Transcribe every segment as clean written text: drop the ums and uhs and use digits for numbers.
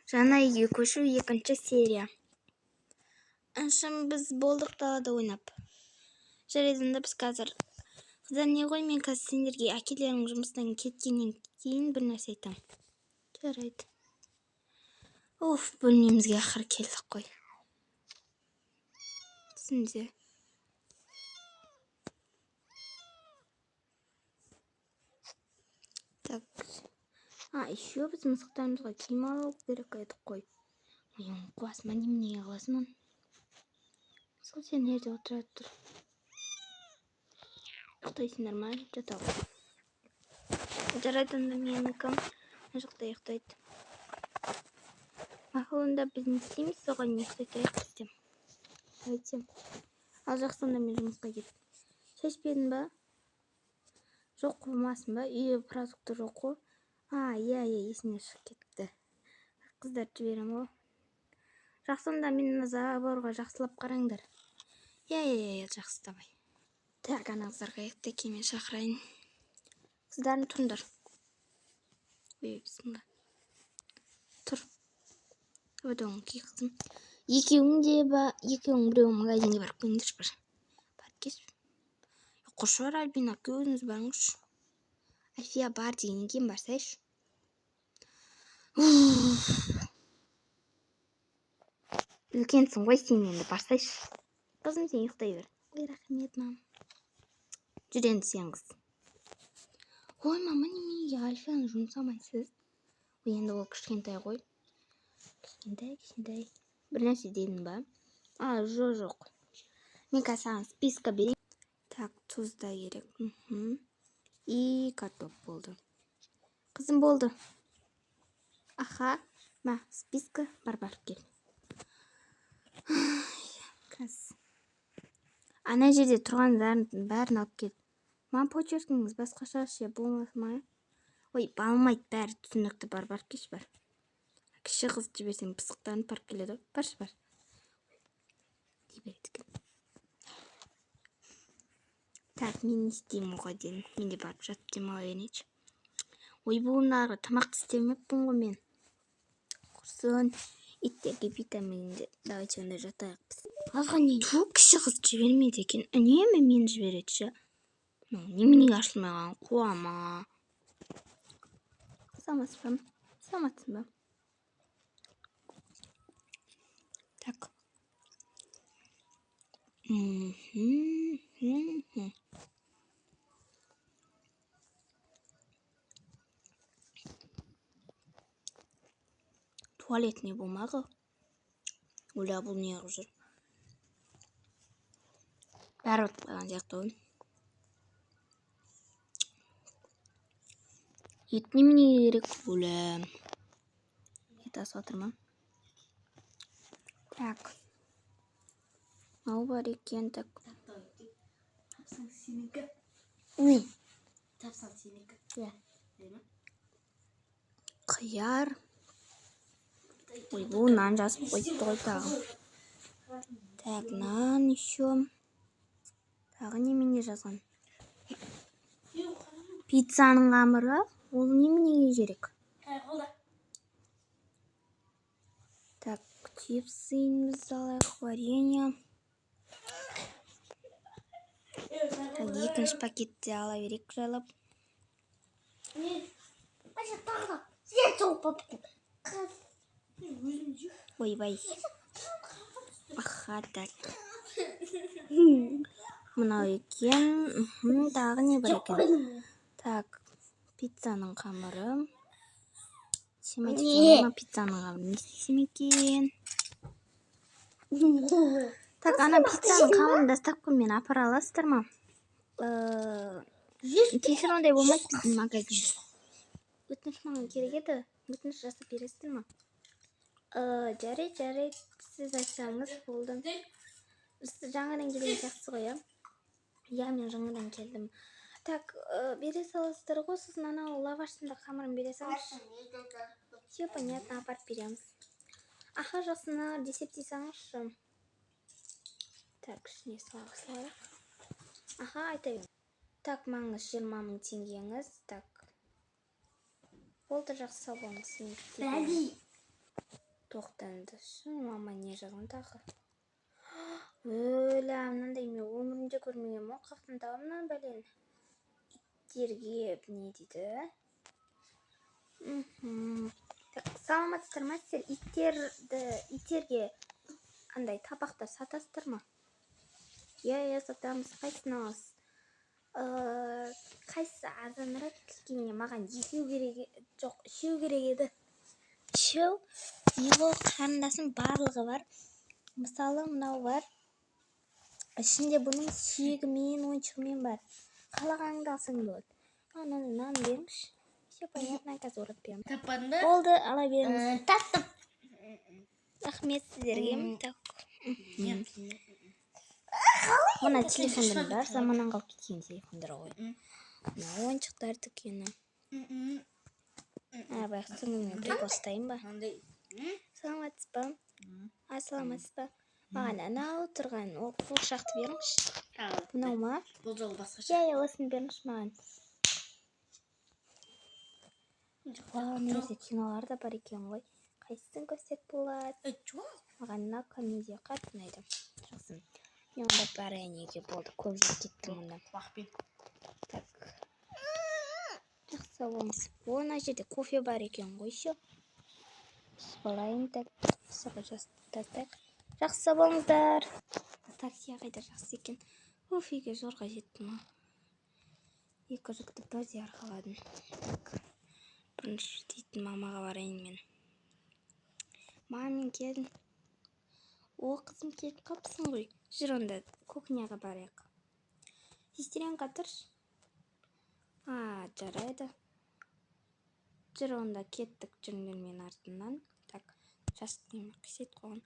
Жаңа үйге көшу 2-ші серия. Аншым біз болдық далада ойнап. Жарайдында біз қазір. Қыздар не ғой, мен қазір сендерге әкелерің жұмыстан кеткеннен кейін бір нәрсе айтам. Жарайды. Бөлмемізге ақыр келдік қой. Түсінде. Так. Еще біз мысықтарымызға киім алу керек едік қой. Қуасыма неменеге қаласымын. Сол сен жерде отырады тұр. Ұйықтайсыңдар ма? Жата ғой. Жарайды, онда менікі мына жақта ұйықтайды. Мақұлында біз не істейміз, соған не ұйықтайтайық бізде. Айтсам. Ал жақсында мен жұмысқа кеттім. Шешпедің ба? Жоқ қылмасын ба? Үйе продукты жоқ қой. Иә, есіне шығып кетті. Қыздар жіберем ғой. Жақсында мен заборға жақсылап қараңдар. Иә, жақсы давай. Так, ана қыздарға ұйықтай мен шақырайын. Қыздарын тұрыңдар. Бісміллә. Тұр. Өдіңін кей қызым. Екеуің біреуің магазинге барып қойыңдаршы бір. Барып кеш. Қошы бар, Альбина, өзіңіз барыңызшы. Альфия бар дегеннен кейін барсайшы. Үлкенсің ғой, сен енді барсайшы. Қызым, сен ұйықтай бер. Ой, рахмет, мам. Жүр енді сен қыз. Ой, мама, неменеге Альфияны жұмсамайсыз? Енді ол кішкентай ғой. Кішкентай. Бір нәрсе дедің ба? Жоқ. Мен қазір саған списка берейін. Так, тұз да керек. И картоп болды. Қызым болды. Аха, ма, списка бар кел. Ана жерде тұрғандардың бәрін алып кел. Ма, почеркіңіз басқаша ше болмас ма? Ой, балмайды бәрі түсінікті бар кеш бар. Кіші қыз жіберсең пысықтарын парк келеді. Баршы бар. Так, мен не істеймін оға дейін. Мен де барып жатып демала берейінші. Ой, бұғымдарға тамақты істемеппін ғой мен. Құрсын. Иттерге витаминді. Давайте онда жатайық. Алған кіші қыз жібермейді екен. Үнемі мен жіберетші. Неменеге ашылмаған қуама. Саматсың ба? Так. Туалет не болмағы? Оля, бұл не ғып жүр? Бәрі отпаған сияқты ғой. Ет немене керек? Оля. Ет асып отыр ма? Так. Мау бар екен, так. Тапсаң сенікі. Не? Тапсаң сенікі. Иә. Қияр. Ой, бұл нан жазып қойды ғой тағы. Так, нан еще. Тағы немене жазған? Пиццаның қамыры. Ол неменеге керек? Так, чипсымыз алайық, варенье. Так, 2-ші пакетті ала берейік жайлап. Ой. Аха, так. Мынау екен. Тағы не бар екен? Так, пиццаның қамыры. Семейден пиццаның қамыры не істесем екен? Так, ана пиццаның қамырын доставка мен апара аласыздар ма? Кешір, ондай болмайды біздің магазинде. Өтініш маған керек еді. Өтініш жасап бересіздер ма? Жарайды. Сіз айтсаңыз болды. Сіз жаңадан келген сияқтысыз ғой, иә? Иә, мен жаңадан келдім. Так, бере саласыздар ғой, сіздің анау лаваштың да қамырын бере салыңызшы. Все понятно, апарып береміз. Аха, жасына десептей салыңызшы. Так, ішіне салайық. Аха, айтайын. Так, маңыз 20 000 теңгеңіз. Так. Болды, жақсы сау болыңыз. тоқтаңдаршы, мама не жазған тағы? Өлә, мынандай мен өмірімде көрмегенмін. Ол қақтан табамын бәлен. Иттерге не дейді? Так, саламатсыздар ма сіздер? Иттерге андай табақтар сатасыздар ма? Иә, сатамыз. Қайсысын аласыз? Қайсысы арзанырақ? Кішкене маған екеу керек, жоқ, үшеу керек еді. Үшеу его қарындасым барлығы бар. Мысалы, мынау бар. Ішінде бұның сүйегімен, ойыншығымен бар. Қалағаныңды алсаң болады. Нан беріңізші. Все понятно, қазір орап беремін. Тапқанда? Болды, ала беріңіз. Таптым. Рахмет сіздерге. Так. Нет. Мына телефондар бар, заманнан қалып кеткен телефондар ғой. Мына ойыншықтар дүкені. Баяғы мен прикол ұстайын ба? Саламатсыз ба? Саламатсыз ба? Маған анау тұрған қуыршақты беріңізші. Мынау ма? Бұл жолы басқаша. Иә, осыны беріңізші маған. Мына жерде кинолар да бар екен ғой. Қайсысын көрсек болады? Маған мына комедия қатты ұнайды. Жақсы. Мен онда барайынеге болды. Көп жеп кеттім онда. Так. Жақсы болыңыз. Мына жерде кофе бар екен ғой еще. Болайын, так. Соға жастастайық. Жақсы болыңыздар. Таксия қайда жақсы екен. Үйге зорға жеттім. Екі жүкті бірдей арқаладым. Так. Бірінші дейтін мамаға барайын мен. Мамамен келдің. О, қызым келіп қапсың ғой. Жүр онда кухняға барайық. Сестеренка тұршы. Жарайды. Жүр онда кеттік жүріңдер мен артынан. Так, жастың қисет қойған.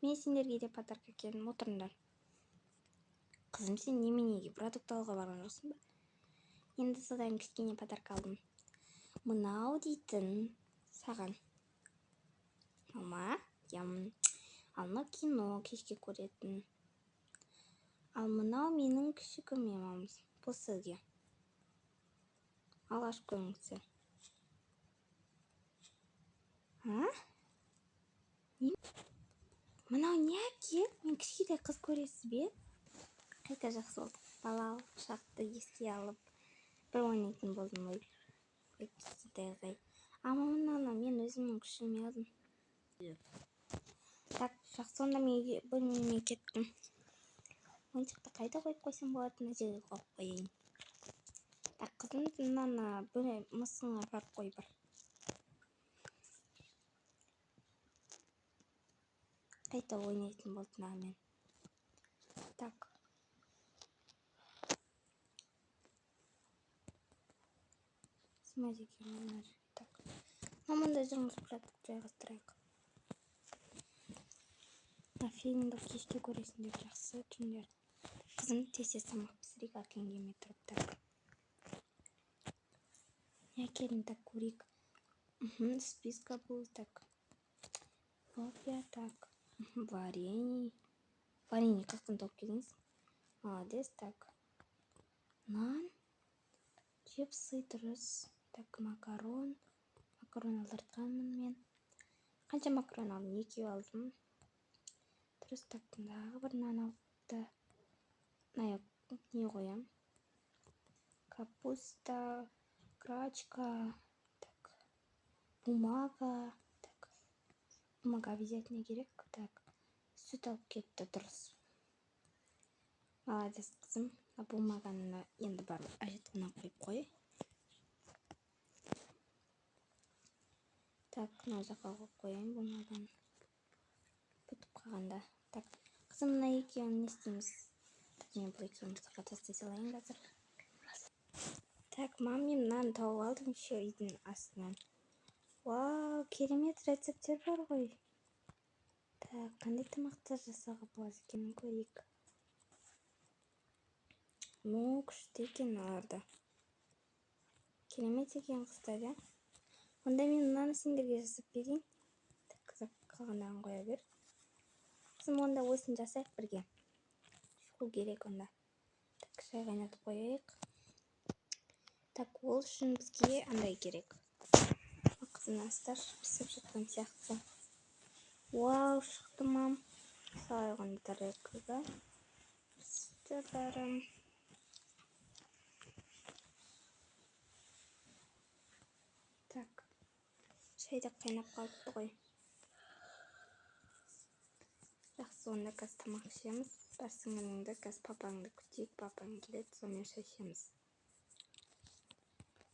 Мен сендерге де подарка келдім, отырыңдар. Қызым, сен неменеге продукт алуға барған жоқсың ба? Енді содан кішкене подарка алдым. Мынау дейтін саған. Мама, ал мынау кино кешке көретін. Ал мынау менің күшігім мамамыз. Бұл сізге. Алаш көріңіздер. Мынау не әке? Мен кішкентай қыз көресіз бе? Қайта жақсы болды. Балалық шақты еске алып бір ойнайтын болдым ғой. Мынаны мен өзімнің күшіме алдым. Так, жақсы, онда мен бөлмеме кеттім. Ойыншықты қайда қойып қойсам болады, мына жерге қойып қояйын. Так, қызым, мынаны мысыңа апарып қой бір. Қайта ойнайтын болды мынамен. Так. Смазик мына жерге. Так. Маманда жүріңіз продукт жайғастырайық. Фильмді кешке көресіңдер, жақсы түндер. Қызым, тез тамақ пісірейік, әкең келмей тұрып. Так. Я келін, так, көрейік. Списка бұл, так. Кофе, так. Варенье. Варенье қақтан тауып келдіңіз? Молодец, так. Нан. Чипсы, дұрыс. Так, макарон. Макарон алдыртқанмын мен. Қанша макарон алдым? 2 алдым. Дұрыс, так, дағы бір нан алыпты. Не қоям? Капуста, грачка, так. Бумага, так. Бумага обязательно керек, так. Сүт алып кетті, дұрыс. Молодец, қызым. Бумаганы енді бар әжетіне қойып қой. Так, мына жаққа қойып қояйын бумаганы. Бүтіп қалғанда. Так, қызым, мына екеуін не істейміз? Мен бұл екеуін сыртқа тастай салайын қазір. Так, мен мынаны тауып алдым еще үйдің астынан. Вау, керемет рецептер бар ғой. Так, қандай тамақтар жасауға болады екенін көрейік. Күшті екен аларда. Керемет екен қыздар, ja? Онда мен мынаны сендерге жасап берейін. Так, қалғандағын қоя бер. Қызым, онда осын жасайық бірге. Шу керек онда. Так, шай қайнатып қояйық. Так, ол үшін бізге андай керек. Қызым, астар пісіп жатқан сияқты. Вау, шықты мам. Салайғын тарелкаға. Жардарым. Так. Шайда қайнап қалыпты ғой. Жақсы, онда қазір тамақ ішеміз. Бар сіңіліңді, қазір папаңды күтейік. Папаң келеді, сонымен шай ішеміз.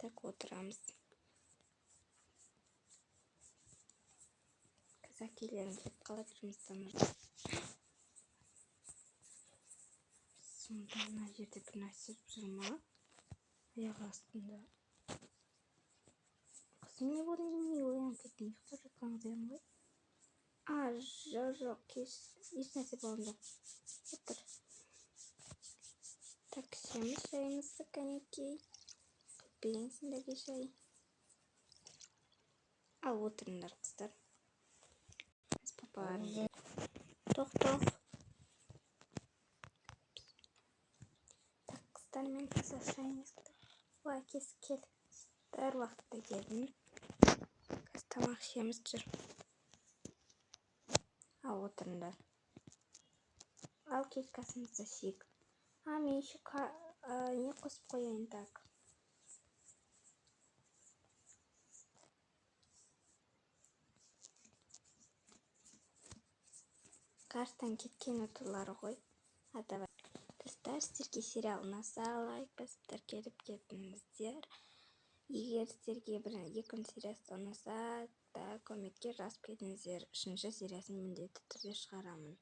Так, отырамыз. Қазір әкелерім келіп қалады жұмыстан. Сонда мына жерде бір нәрсе жүр ма? Аяқ астында. Қызым, не болды, немене оянып кеттің? Ұйықтап жатқан қыз ғой. Жоқ, еш нәрсе болған жоқ. Отыр. Так, ішеміз шайымызды, кәнекей. Күтпеген сендерге шай. Ал, отырыңдар, қыздар. Папаларым. Тоқ. Так, қыздар, мен қазір шайымызды. Ой, әкесі кел. Дәр уақытта келдім. Қазір тамақ ішеміз жүр. Ал, отырыңдар. Ал, кешкасымызды ішейік. Мен еще не қосып қояйын, так. Қарштан кеткен ұтылары ғой. Давай. Достар, сіздерге сериал ұнаса, лайк басып келіп кетіңіздер. Егер сіздерге екінші сериясы ұнаса, комментке жазып кетіңіздер. 3-ші сериясын міндетті түрде шығарамын.